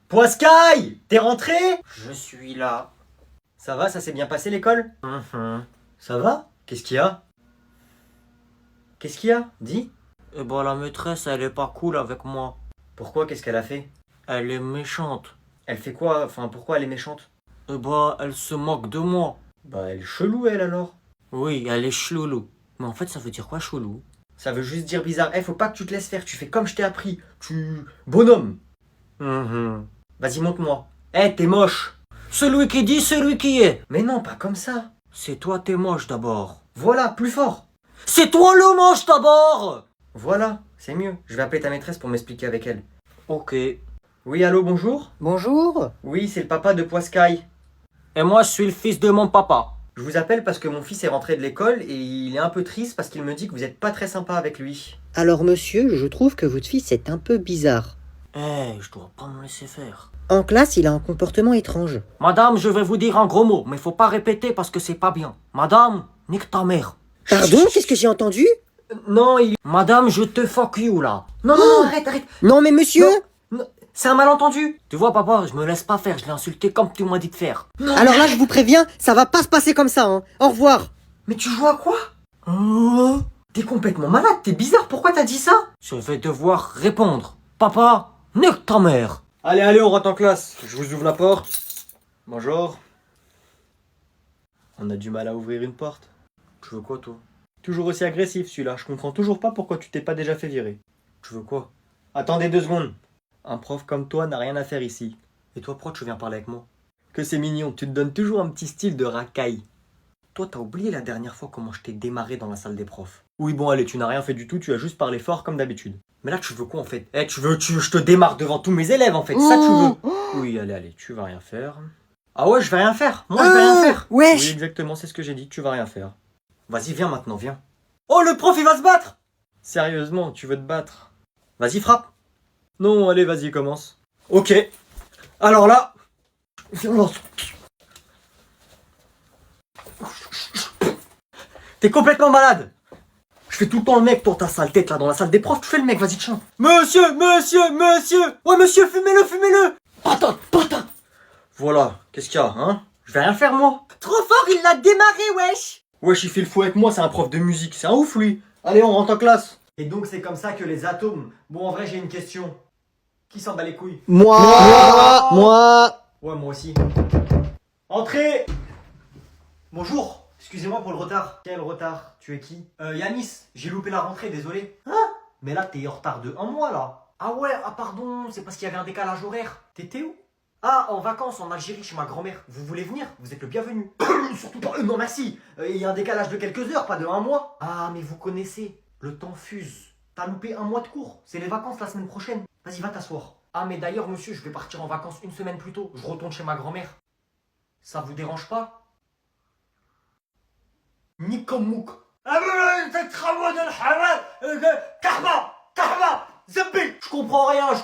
Poiscaille, t'es rentré? Je suis là. Ça va, ça s'est bien passé l'école? Ça va? Qu'est-ce qu'il y a? Qu'est-ce qu'il y a? Dis. Eh ben la maîtresse, elle est pas cool avec moi. Pourquoi? Qu'est-ce qu'elle a fait? Elle est méchante. Elle fait quoi? Enfin, pourquoi elle est méchante? Eh ben, elle se moque de moi. Bah, elle est chelou, elle, alors. Oui, elle est chelou. Mais en fait, ça veut dire quoi, chelou? Ça veut juste dire bizarre. Eh, faut pas que tu te laisses faire, tu fais comme je t'ai appris. Bonhomme. Vas-y, montre-moi. Eh, t'es moche. Celui qui dit, celui qui est. Mais non, pas comme ça. C'est toi, t'es moche d'abord. Voilà, plus fort. C'est toi le moche d'abord. Voilà, c'est mieux. Je vais appeler ta maîtresse pour m'expliquer avec elle. Ok. Oui, allô, bonjour? Bonjour. Oui, c'est le papa de Poiscaille. Et moi, je suis le fils de mon papa. Je vous appelle parce que mon fils est rentré de l'école et il est un peu triste parce qu'il me dit que vous êtes pas très sympa avec lui. Alors monsieur, je trouve que votre fils est un peu bizarre. Eh, je dois pas me laisser faire. En classe, il a un comportement étrange. Madame, je vais vous dire un gros mot, mais faut pas répéter parce que c'est pas bien. Madame, nique ta mère. Pardon, qu'est-ce que j'ai entendu? Non, Madame, je te fuck you là. Non, non, non, arrête, arrête. Non mais monsieur. Non, c'est un malentendu. Tu vois, papa, je me laisse pas faire, je l'ai insulté comme tu m'as dit de faire. Alors là, je vous préviens, ça va pas se passer comme ça, hein. Au revoir. Mais tu joues à quoi? T'es complètement malade, t'es bizarre, pourquoi t'as dit ça? Je vais devoir répondre. Papa, nique ta mère. Allez, allez, on rentre en classe. Je vous ouvre la porte. Bonjour. On a du mal à ouvrir une porte. Tu veux quoi, toi? Toujours aussi agressif celui-là, je comprends toujours pas pourquoi tu t'es pas déjà fait virer. Tu veux quoi? Attendez 2 secondes. Un prof comme toi n'a rien à faire ici. Et toi, pourquoi tu viens parler avec moi? Que c'est mignon, tu te donnes toujours un petit style de racaille. Toi, t'as oublié la dernière fois comment je t'ai démarré dans la salle des profs. Oui bon allez, tu n'as rien fait du tout, tu as juste parlé fort comme d'habitude. Mais là, tu veux quoi en fait? Eh je te démarre devant tous mes élèves en fait, ça tu veux? Oui allez, allez, tu vas rien faire. Ah ouais, je vais rien faire, moi je vais rien faire. Oui Wesh. exactement, c'est ce que j'ai dit, tu vas rien faire. Vas-y, viens maintenant, viens. Oh le prof il va se battre! Sérieusement, tu veux te battre? Vas-y frappe. Non, allez vas-y commence. Ok. Alors là... T'es complètement malade! Je fais tout le temps le mec pour ta sale tête là dans la salle des profs, tu fais le mec, vas-y tiens. Monsieur, monsieur, monsieur! Ouais monsieur, fumez-le, fumez-le! Patate, patate! Voilà, qu'est-ce qu'il y a, hein? Je vais rien faire moi. Trop fort, il l'a démarré, wesh. Wesh, il fait le fou avec moi, c'est un prof de musique, c'est un ouf lui. Allez, on rentre en classe. Et donc c'est comme ça que les atomes... Bon en vrai j'ai une question. Qui s'en bat les couilles? Moi. Ouais, moi aussi. Entrez! Bonjour, excusez-moi pour le retard. Quel retard? Tu es qui? Yanis, j'ai loupé la rentrée, désolé. Hein? Mais là, t'es en retard de 1 mois, là. Ah ouais, ah pardon, c'est parce qu'il y avait un décalage horaire. T'étais où? Ah, en vacances en Algérie chez ma grand-mère. Vous voulez venir? Vous êtes le bienvenu. Surtout pas... non, merci. Il y a un décalage de quelques heures, pas de 1 mois. Ah, mais vous connaissez, le temps fuse. T'as loupé 1 mois de cours. C'est les vacances la semaine prochaine. Vas-y, va t'asseoir. Ah, mais d'ailleurs, monsieur, je vais partir en vacances 1 semaine plus tôt. Je retourne chez ma grand-mère. Ça vous dérange pas? Nikomouk. Je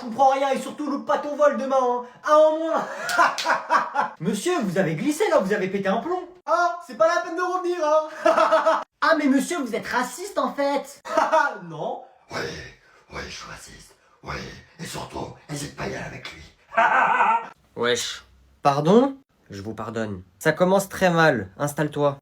comprends rien et surtout loupe pas ton vol demain, hein. Un en moins. Monsieur, vous avez glissé là, vous avez pété un plomb. Ah, c'est pas la peine de revenir, hein. Ah, mais monsieur, vous êtes raciste en fait. Non. Oui, oui, je suis raciste. Oui, et surtout, n'hésite pas à y aller avec lui. Wesh. Pardon? Je vous pardonne. Ça commence très mal, installe-toi.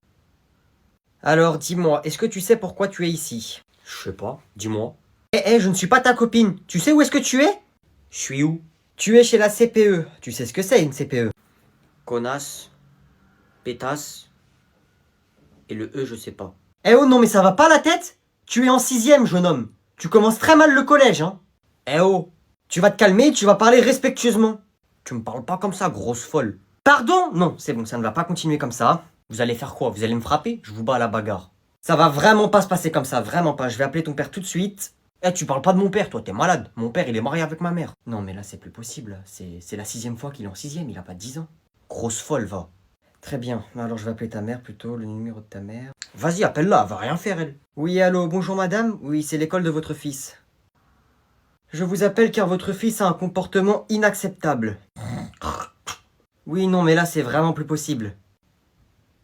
Alors, dis-moi, est-ce que tu sais pourquoi tu es ici? Je sais pas, dis-moi. Je ne suis pas ta copine. Tu sais où est-ce que tu es? Je suis où? Tu es chez la CPE. Tu sais ce que c'est une CPE? Connasse, pétasse, et le E, je sais pas. Oh non, mais ça va pas la tête? Tu es en 6ème, jeune homme. Tu commences très mal le collège, hein. Oh, Tu vas te calmer et tu vas parler respectueusement. tu me parles pas comme ça, grosse folle. Pardon? Non, c'est bon, ça ne va pas continuer comme ça. Vous allez faire quoi? Vous allez me frapper? Je vous bats à la bagarre. Ça va vraiment pas se passer comme ça, vraiment pas. Je vais appeler ton père tout de suite. Tu parles pas de mon père, toi, t'es malade. Mon père, il est marié avec ma mère. Non, mais là, c'est plus possible. C'est la 6ème fois qu'il est en 6ème, il a pas 10 ans. Grosse folle, va. Très bien. Alors, je vais appeler ta mère plutôt, le numéro de ta mère. Vas-y, appelle-la, elle va rien faire, elle. Oui, allô, bonjour madame. Oui, c'est l'école de votre fils. Je vous appelle car votre fils a un comportement inacceptable. Oui, non, mais là, c'est vraiment plus possible.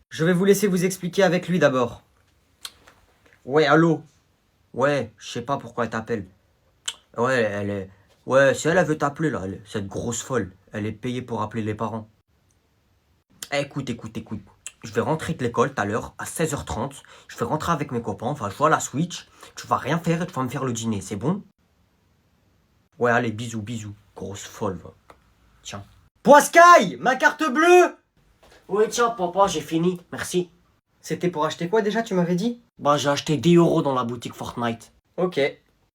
Je vais vous laisser vous expliquer avec lui d'abord. Ouais, allô? Ouais, je sais pas pourquoi elle t'appelle. Ouais, Ouais, si elle veut t'appeler là, cette grosse folle, elle est payée pour appeler les parents. Écoute. Je vais rentrer de l'école tout à l'heure, à 16h30. Je vais rentrer avec mes copains, on va jouer à la Switch. Tu vas rien faire et tu vas me faire le dîner, c'est bon? Ouais, allez, bisous. Grosse folle, va. Tiens. Poiscaille, ma carte bleue! Ouais, tiens, papa, j'ai fini, merci. C'était pour acheter quoi déjà, tu m'avais dit? Bah, j'ai acheté 10 € dans la boutique Fortnite. Ok.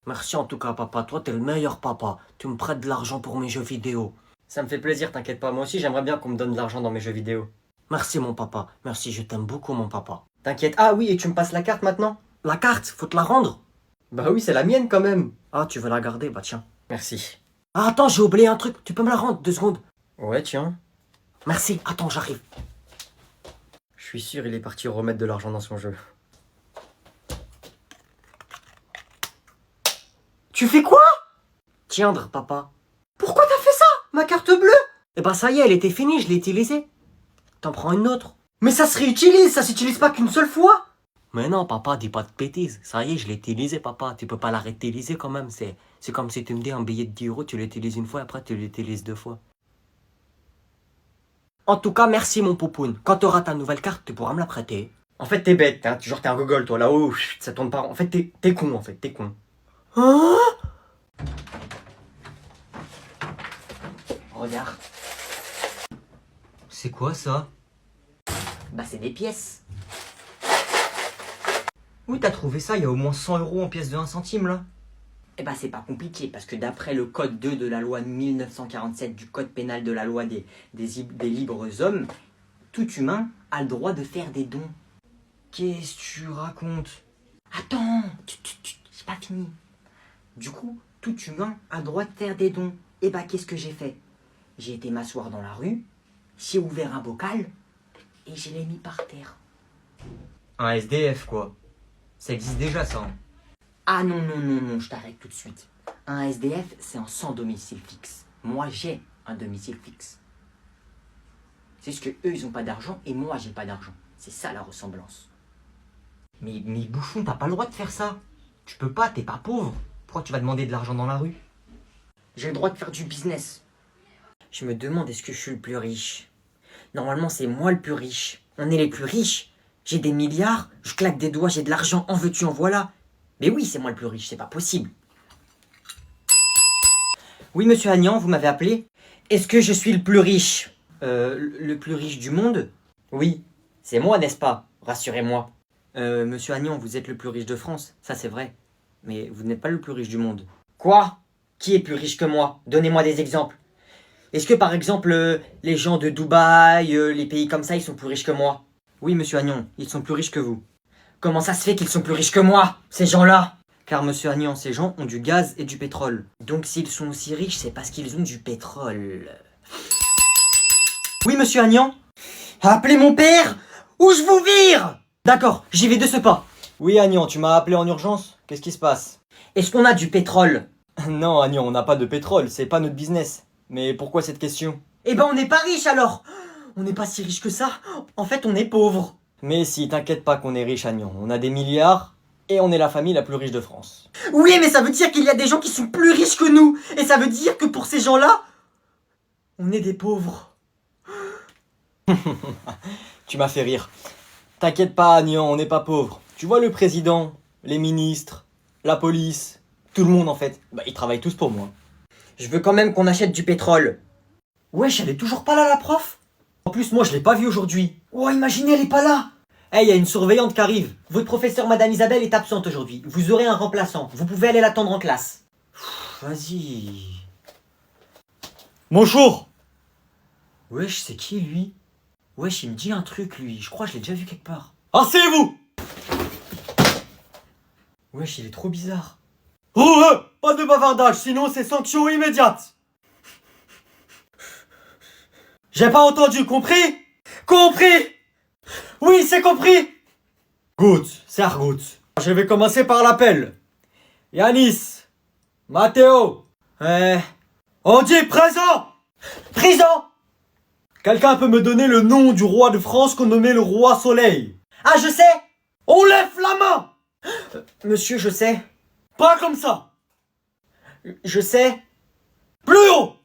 Merci en tout cas, papa. Toi, t'es le meilleur papa. Tu me prêtes de l'argent pour mes jeux vidéo. Ça me fait plaisir, t'inquiète pas. Moi aussi, j'aimerais bien qu'on me donne de l'argent dans mes jeux vidéo. Merci, mon papa. Merci, je t'aime beaucoup, mon papa. T'inquiète. Ah oui, et tu me passes la carte maintenant? La carte, faut te la rendre. Bah oui, c'est la mienne quand même. Ah, tu veux la garder? Bah, tiens. Merci. Ah, attends, j'ai oublié un truc. Tu peux me la rendre 2 secondes? Ouais, tiens. Merci. Attends, j'arrive. Je suis sûr, il est parti remettre de l'argent dans son jeu. Tu fais quoi? Tiendre, papa. Pourquoi t'as fait ça? Ma carte bleue? Eh ben, ça y est, elle était finie, je l'ai utilisée. T'en prends une autre. Mais ça se réutilise, ça s'utilise pas qu'une seule fois. Mais non, papa, dis pas de bêtises. Ça y est, je l'ai utilisé, papa. Tu peux pas la réutiliser quand même. C'est comme si tu me dis un billet de 10 €, tu l'utilises une fois, après tu l'utilises 2 fois. En tout cas, merci mon poupoune. Quand t'auras ta nouvelle carte, tu pourras me la prêter. En fait, t'es bête, hein. Genre t'es un gogol, toi, là-haut, ça tourne pas. En fait, t'es con, en fait, t'es con. Hein? Regarde. C'est quoi ça? Bah, c'est des pièces. Où t'as trouvé ça? Il y a au moins 100 € en pièces de 1 centime, là. Eh ben, c'est pas compliqué, parce que d'après le code 2 de la loi 1947 du code pénal de la loi des libres hommes, tout humain a le droit de faire des dons. Qu'est-ce que tu racontes? Attends, c'est pas fini. Du coup, tout humain a le droit de faire des dons. Et bah, qu'est-ce que j'ai fait? J'ai été m'asseoir dans la rue, j'ai ouvert un bocal et je l'ai mis par terre. Un SDF, quoi. Ça existe déjà, ça. Hein. Ah non, je t'arrête tout de suite. Un SDF, c'est un sans domicile fixe. Moi, j'ai un domicile fixe. C'est juste que eux, ils ont pas d'argent et moi, j'ai pas d'argent. C'est ça la ressemblance. Mais bouffon, t'as pas le droit de faire ça. Tu peux pas, t'es pas pauvre. Pourquoi tu vas demander de l'argent dans la rue? J'ai le droit de faire du business. Je me demande, est-ce que je suis le plus riche? Normalement, c'est moi le plus riche. On est les plus riches. J'ai des milliards, je claque des doigts, j'ai de l'argent, en veux-tu, en voilà. Mais oui, c'est moi le plus riche, c'est pas possible. Oui, monsieur Agnan, vous m'avez appelé? Est-ce que je suis le plus riche? Le plus riche du monde? Oui, c'est moi, n'est-ce pas? Rassurez-moi. Monsieur Agnan, vous êtes le plus riche de France, ça c'est vrai. Mais vous n'êtes pas le plus riche du monde. Quoi? Qui est plus riche que moi? Donnez-moi des exemples. Est-ce que par exemple, les gens de Dubaï, les pays comme ça, ils sont plus riches que moi? Oui, monsieur Agnan, ils sont plus riches que vous. Comment ça se fait qu'ils sont plus riches que moi, ces gens-là? Car monsieur Agnan, ces gens ont du gaz et du pétrole. Donc s'ils sont aussi riches, c'est parce qu'ils ont du pétrole. Oui, monsieur Agnan? Appelez mon père ou je vous vire! D'accord, j'y vais de ce pas. Oui, Agnan, tu m'as appelé en urgence? Qu'est-ce qui se passe? Est-ce qu'on a du pétrole? Non, Agnan, on n'a pas de pétrole, c'est pas notre business. Mais pourquoi cette question? Eh ben on n'est pas riche alors! On n'est pas si riche que ça. En fait, on est pauvre. Mais si, t'inquiète pas qu'on est riche, Agnan. On a des milliards et on est la famille la plus riche de France. Oui, mais ça veut dire qu'il y a des gens qui sont plus riches que nous. Et ça veut dire que pour ces gens-là, on est des pauvres. Tu m'as fait rire. T'inquiète pas, Agnan, on n'est pas pauvres. Tu vois le président, les ministres, la police, tout le monde en fait. Bah, ils travaillent tous pour moi. Je veux quand même qu'on achète du pétrole. Wesh, elle est toujours pas là, la prof? En plus, moi, je l'ai pas vue aujourd'hui. Oh, imaginez, elle est pas là. Hey, il y a une surveillante qui arrive. Votre professeur, Madame Isabelle, est absente aujourd'hui. Vous aurez un remplaçant. Vous pouvez aller l'attendre en classe. Vas-y. Bonjour. Wesh, c'est qui, lui? Wesh, il me dit un truc, lui. Je crois que je l'ai déjà vu quelque part. Asseyez-vous. Wesh, il est trop bizarre. Oh, pas de bavardage, sinon c'est sanction immédiate. J'ai pas entendu, compris? Compris? Oui, c'est compris. Good, c'est good. Je vais commencer par l'appel. Yanis, Mathéo, on dit présent. Présent. Quelqu'un peut me donner le nom du roi de France qu'on nommait le roi Soleil? Ah, je sais. On lève la main. Monsieur, je sais. Pas comme ça. Je sais. Plus haut.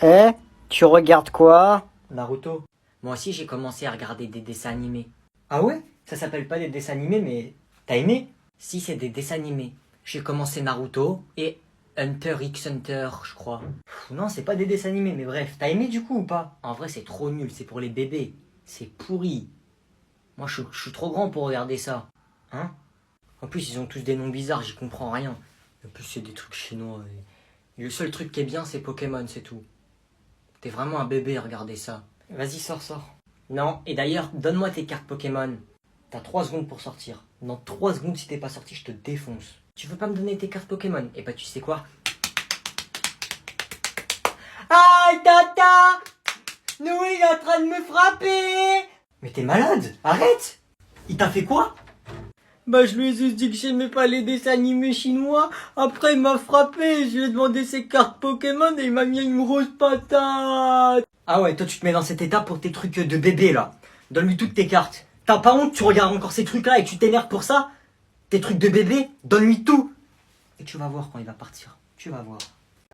Eh, tu regardes quoi? Naruto. Moi aussi, j'ai commencé à regarder des dessins animés. Ah ouais? Ça s'appelle pas des dessins animés, mais t'as aimé? Si, c'est des dessins animés. J'ai commencé Naruto et Hunter x Hunter, je crois. Non, c'est pas des dessins animés, mais bref, t'as aimé du coup ou pas? En vrai, c'est trop nul, c'est pour les bébés. C'est pourri. Moi, je suis trop grand pour regarder ça. Hein? En plus, ils ont tous des noms bizarres, j'y comprends rien. En plus, c'est des trucs chinois. Et le seul truc qui est bien, c'est Pokémon, c'est tout. T'es vraiment un bébé à regarder ça. Vas-y, sors. Non, et d'ailleurs, donne-moi tes cartes Pokémon. T'as 3 secondes pour sortir. Dans 3 secondes, si t'es pas sorti, je te défonce. Tu veux pas me donner tes cartes Pokémon? Eh bah, tu sais quoi? Aïe, tata! Nous, il est en train de me frapper! Mais t'es malade! Arrête! Il t'a fait quoi? Bah, je lui ai juste dit que j'aimais pas les dessins animés chinois. Après, il m'a frappé. Je lui ai demandé ses cartes Pokémon et il m'a mis une grosse patate. Ah ouais, toi tu te mets dans cet état pour tes trucs de bébé là. Donne-lui toutes tes cartes. T'as pas honte, tu regardes encore ces trucs là et tu t'énerves pour ça? Tes trucs de bébé, donne-lui tout. Et tu vas voir quand il va partir. Tu vas voir.